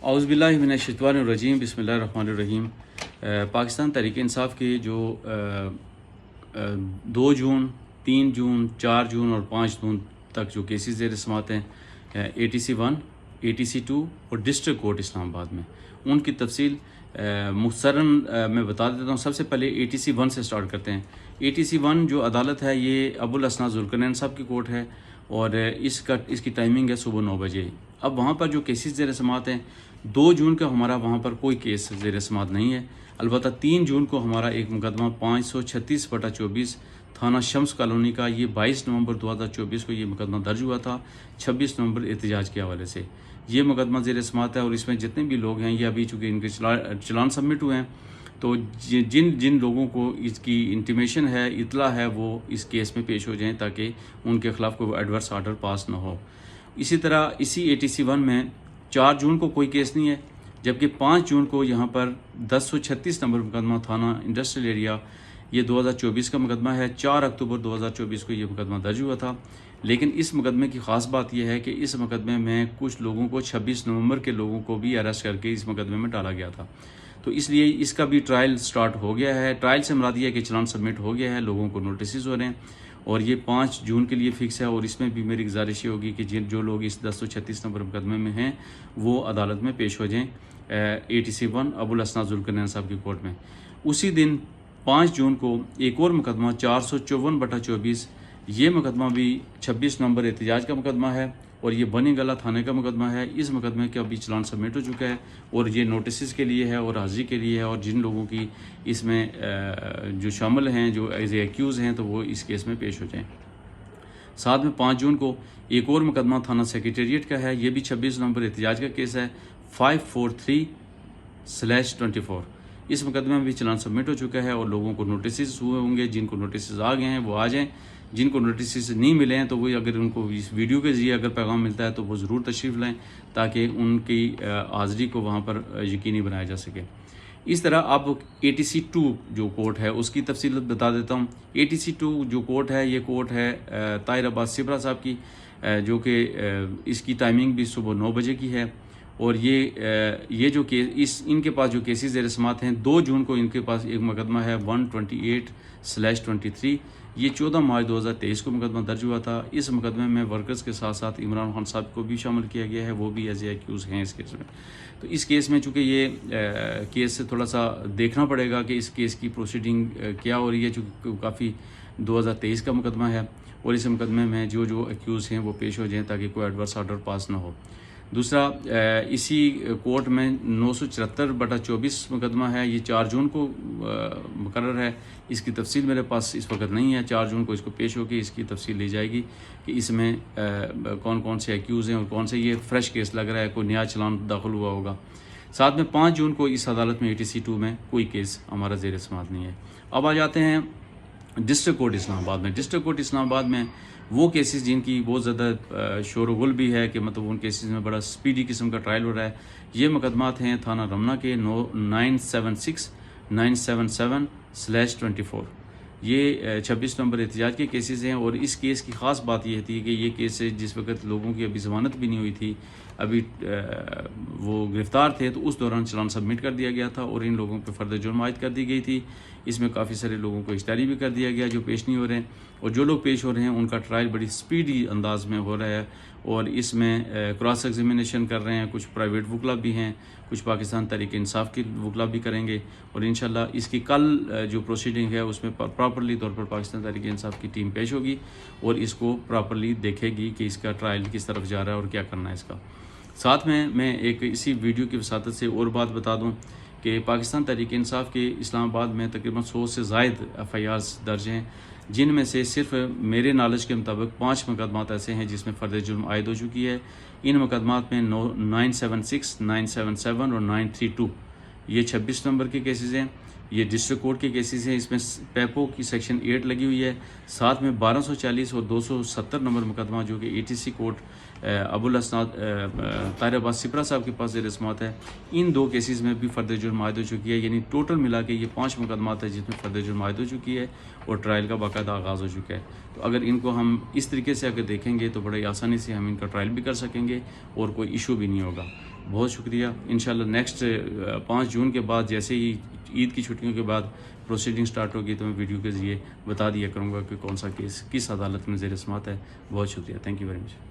اعوذ باللہ من الشیطان الرجیم بسم اللہ الرحمن الرحیم۔ پاکستان تحریک انصاف کے جو 2 جون 3 جون 4 جون اور 5 جون تک جو کیسز زیر سماعت ہیں ATC 1 ATC 2 اور ڈسٹرکٹ کورٹ اسلام آباد میں، ان کی تفصیل مختصراً میں بتا دیتا ہوں۔ سب سے پہلے ATC 1 سے سٹارٹ کرتے ہیں۔ ATC 1 جو عدالت ہے یہ ابوالاسنا ذوالقرنین صاحب کی کورٹ ہے اور اس کی ٹائمنگ ہے صبح 9 بجے۔ اب وہاں پر جو کیسز زیر سماعت ہیں 2 جون کا ہمارا وہاں پر کوئی کیس زیر سماعت نہیں ہے، البتہ 3 جون کو ہمارا ایک مقدمہ 536/24 تھانہ شمس کالونی کا، یہ 22 نومبر 2024 کو یہ مقدمہ درج ہوا تھا 26 نومبر احتجاج کے حوالے سے۔ یہ مقدمہ زیر سماعت ہے اور اس میں جتنے بھی لوگ ہیں یہ ابھی چونکہ ان کے چلان سبمٹ ہوئے ہیں، تو جن لوگوں کو اس کی انٹیمیشن ہے، اطلاع ہے، وہ اس کیس میں پیش ہو جائیں تاکہ ان کے خلاف کوئی ایڈورس آرڈر پاس نہ ہو۔ اسی طرح اسی ATC 1 میں 4 جون کو کوئی کیس نہیں ہے، جبکہ 5 جون کو یہاں پر 1036 نمبر مقدمہ تھانہ انڈسٹریل ایریا، یہ 2024 کا مقدمہ ہے۔ 4 اکتوبر 2024 کو یہ مقدمہ درج ہوا تھا، لیکن اس مقدمے کی خاص بات یہ ہے کہ اس مقدمے میں کچھ لوگوں کو 26 نومبر کے لوگوں کو بھی اریسٹ کر کے اس مقدمے میں ڈالا گیا تھا، تو اس لیے اس کا بھی ٹرائل سٹارٹ ہو گیا ہے۔ ٹرائل سے مراد یہ ہے کہ چلان سبمٹ ہو گیا ہے، لوگوں کو نوٹسز ہو رہے ہیں اور یہ 5 جون کے لیے فکس ہے۔ اور اس میں بھی میری گزارش یہ ہوگی کہ جو لوگ اس 1036 نمبر مقدمے میں ہیں وہ عدالت میں پیش ہو جائیں ATC 1 ابوالاسنا ذوالقرنین صاحب کی کورٹ میں۔ اسی دن 5 جون کو ایک اور مقدمہ 454/24، یہ مقدمہ بھی 26 نومبر احتجاج کا مقدمہ ہے اور یہ بنی گلہ تھانے کا مقدمہ ہے۔ اس مقدمے کا بھی چلان سبمٹ ہو چکا ہے اور یہ نوٹسز کے لیے ہے اور حاضری کے لیے ہے، اور جن لوگوں کی اس میں جو شامل ہیں جو ایز اے ایکیوز ہیں تو وہ اس کیس میں پیش ہو جائیں۔ ساتھ میں 5 جون کو ایک اور مقدمہ تھانہ سیکریٹریٹ کا ہے، یہ بھی 26 نومبر احتجاج کا کیس ہے 543/24۔ اس مقدمے میں بھی چلان سبمٹ ہو چکا ہے اور لوگوں کو نوٹسز ہوئے ہوں گے، جن کو نوٹسز آ گئے ہیں وہ آ جائیں، جن کو نوٹسز نہیں ملے ہیں تو وہ اگر ان کو اس ویڈیو کے ذریعے اگر پیغام ملتا ہے تو وہ ضرور تشریف لائیں تاکہ ان کی حاضری کو وہاں پر یقینی بنایا جا سکے۔ اس طرح اب ATC 2 جو کورٹ ہے اس کی تفصیل بتا دیتا ہوں۔ ATC 2 جو کورٹ ہے یہ کورٹ ہے طاہر عباس سپرا صاحب کی، جو کہ اس کی ٹائمنگ بھی صبح 9 بجے کی ہے، اور یہ جو ان کے پاس جو کیسز زیر سماعت ہیں 2 جون کو ان کے پاس ایک مقدمہ ہے 128/23، یہ 14 مارچ 2023 کو مقدمہ درج ہوا تھا۔ اس مقدمے میں ورکرز کے ساتھ ساتھ عمران خان صاحب کو بھی شامل کیا گیا ہے، وہ بھی ایز اے ایکیوز ہیں اس کیس میں۔ تو اس کیس میں چونکہ یہ کیس سے تھوڑا سا دیکھنا پڑے گا کہ اس کیس کی پروسیڈنگ کیا ہو رہی ہے، چونکہ کافی 2023 کا مقدمہ ہے اور اس مقدمے میں جو ایکیوز ہیں وہ پیش ہو جائیں تاکہ کوئی ایڈورس آرڈر پاس نہ ہو۔ دوسرا اسی کورٹ میں 974/24 مقدمہ ہے، یہ 4 جون کو مقرر ہے۔ اس کی تفصیل میرے پاس اس وقت نہیں ہے، 4 جون کو اس کو پیش ہو کے اس کی تفصیل لی جائے گی کہ اس میں کون کون سے ایکیوز ہیں اور کون سے یہ فریش کیس لگ رہا ہے، کوئی نیا چلان داخل ہوا ہوگا۔ ساتھ میں 5 جون کو اس عدالت میں ATC 2 میں کوئی کیس ہمارا زیر سماعت نہیں ہے۔ اب آ جاتے ہیں ڈسٹرکٹ کورٹ اسلام آباد میں۔ ڈسٹرکٹ کورٹ اسلام آباد میں وہ کیسز جن کی بہت زیادہ شور و غل بھی ہے کہ مطلب ان کیسز میں بڑا سپیڈی قسم کا ٹرائل ہو رہا ہے، یہ مقدمات ہیں تھانہ رمنا کے 976 977/24۔ یہ 26 نومبر احتجاج کے کیسز ہیں اور اس کیس کی خاص بات یہ تھی کہ یہ کیس جس وقت لوگوں کی ابھی ضمانت بھی نہیں ہوئی تھی، ابھی وہ گرفتار تھے، تو اس دوران چلان سبمٹ کر دیا گیا تھا اور ان لوگوں پہ فرد جرم عائد کر دی گئی تھی۔ اس میں کافی سارے لوگوں کو اشتہاری بھی کر دیا گیا جو پیش نہیں ہو رہے ہیں، اور جو لوگ پیش ہو رہے ہیں ان کا ٹرائل بڑی سپیڈی انداز میں ہو رہا ہے، اور اس میں کراس ایگزامینیشن کر رہے ہیں، کچھ پرائیویٹ وکلا بھی ہیں، کچھ پاکستان تحریک انصاف کی وکلا بھی کریں گے، اور انشاءاللہ اس کی کل جو پروسیڈنگ ہے اس میں پراپرلی طور پر پاکستان تحریک انصاف کی ٹیم پیش ہوگی اور اس کو پراپرلی دیکھے گی کہ اس کا ٹرائل کس طرف جا رہا ہے اور کیا کرنا ہے اس کا۔ ساتھ میں ایک اسی ویڈیو کی وساطت سے اور بات بتا دوں کہ پاکستان تحریک انصاف کے اسلام آباد میں تقریباً 100 سے زائد FIRs درج ہیں، جن میں سے صرف میرے نالج کے مطابق 5 مقدمات ایسے ہیں جس میں فرد جرم عائد ہو چکی ہے۔ ان مقدمات میں 976 977 اور 932 یہ 26 نمبر کے کیسز ہیں، یہ ڈسٹرکٹ کورٹ کے کیسز ہیں، اس میں پیپو کی سیکشن 8 لگی ہوئی ہے، ساتھ میں 1240 اور 270 نمبر مقدمہ جو کہ ATC کورٹ ابوالاسنا طاہر عباس سپرا صاحب کے پاس زیر سماعت ہے، ان 2 کیسز میں بھی فرد جرم عائد ہو چکی ہے، یعنی ٹوٹل ملا کے یہ 5 مقدمات ہیں جس میں فرد جرم عائد ہو چکی ہے اور ٹرائل کا باقاعدہ آغاز ہو چکا ہے۔ تو اگر ان کو ہم اس طریقے سے اگر دیکھیں گے تو بڑی آسانی سے ہم ان کا ٹرائل بھی کر سکیں گے اور کوئی ایشو بھی نہیں ہوگا۔ بہت شکریہ. انشاءاللہ نیکسٹ 5 جون کے بعد جیسے ہی عید کی چھٹیوں کے بعد پروسیڈنگ سٹارٹ ہوگی تو میں ویڈیو کے ذریعے بتا دیا کروں گا کہ کون سا کیس کس عدالت میں زیر سماعت ہے. بہت شکریہ. Thank you very much.